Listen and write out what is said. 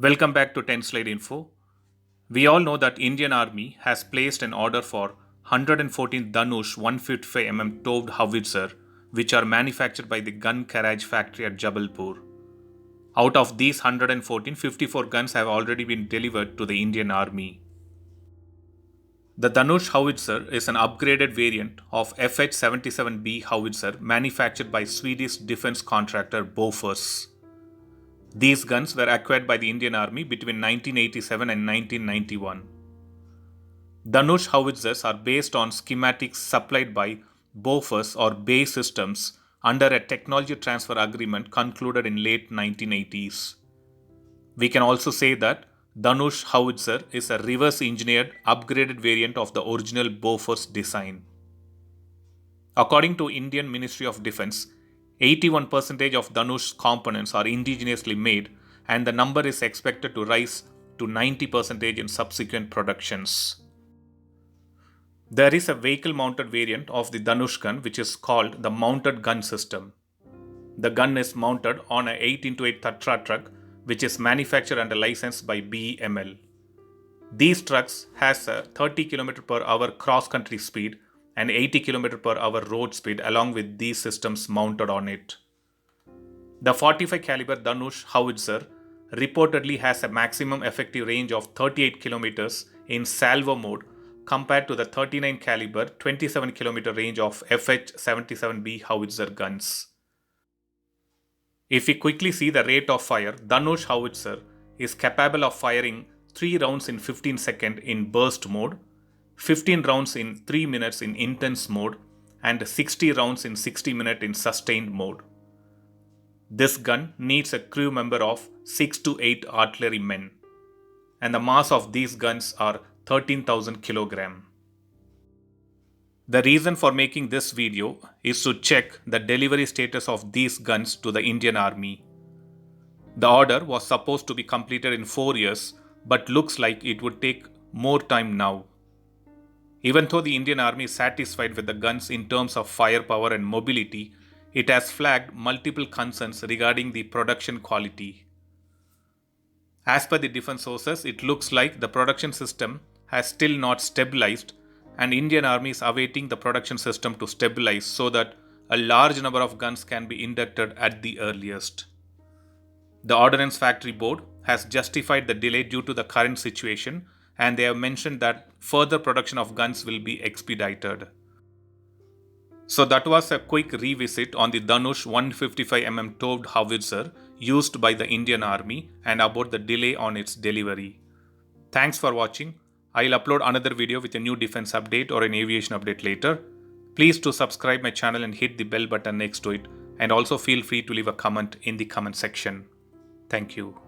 Welcome back to 10 Slide Info. We all know that Indian Army has placed an order for 114 Dhanush 155 Toved howitzer, which are manufactured by the Gun Carriage factory at Jabalpur. Out of these 114, 54 guns have already been delivered to the Indian Army. The Dhanush howitzer is an upgraded variant of FH-77B howitzer manufactured by Swedish defense contractor Bofors. These guns were acquired by the Indian Army between 1987 and 1991. Dhanush howitzers are based on schematics supplied by Bofors or BAE Systems under a technology transfer agreement concluded in late 1980s. We can also say that Dhanush howitzer is a reverse engineered upgraded variant of the original Bofors design. According to Indian Ministry of Defense, 81% of Dhanush components are indigenously made, and the number is expected to rise to 90% in subsequent productions. There is a vehicle mounted variant of the Dhanush gun which is called the mounted gun system. The gun is mounted on a 8x8 Tatra truck which is manufactured under license by BEML. These trucks has a 30 km per hour cross country speed and 80 km per hour road speed along with these systems mounted on it. The 45 caliber Dhanush howitzer reportedly has a maximum effective range of 38 km in salvo mode compared to the 39 caliber 27 km range of FH-77B howitzer guns. If we quickly see the rate of fire, Dhanush howitzer is capable of firing 3 rounds in 15 seconds in burst mode, 15 rounds in 3 minutes in intense mode, and 60 rounds in 60 minutes in sustained mode. This gun needs a crew member of 6 to 8 artillery men, and the mass of these guns are 13,000 kg. The reason for making this video is to check the delivery status of these guns to the Indian Army. The order was supposed to be completed in 4 years, but looks like it would take more time now. Even though the Indian Army is satisfied with the guns in terms of firepower and mobility, it has flagged multiple concerns regarding the production quality. As per the defense sources, it looks like the production system has still not stabilized, and Indian Army is awaiting the production system to stabilize so that a large number of guns can be inducted at the earliest. The Ordnance Factory Board has justified the delay due to the current situation, and they have mentioned that further production of guns will be expedited. So that was a quick revisit on the Dhanush 155 Toved howitzer used by the Indian Army and about the delay on its delivery. Thanks for watching. I'll upload another video with a new defense update or an aviation update later. Please do subscribe my channel and hit the bell button next to it, and also feel free to leave a comment in the comment section. Thank you.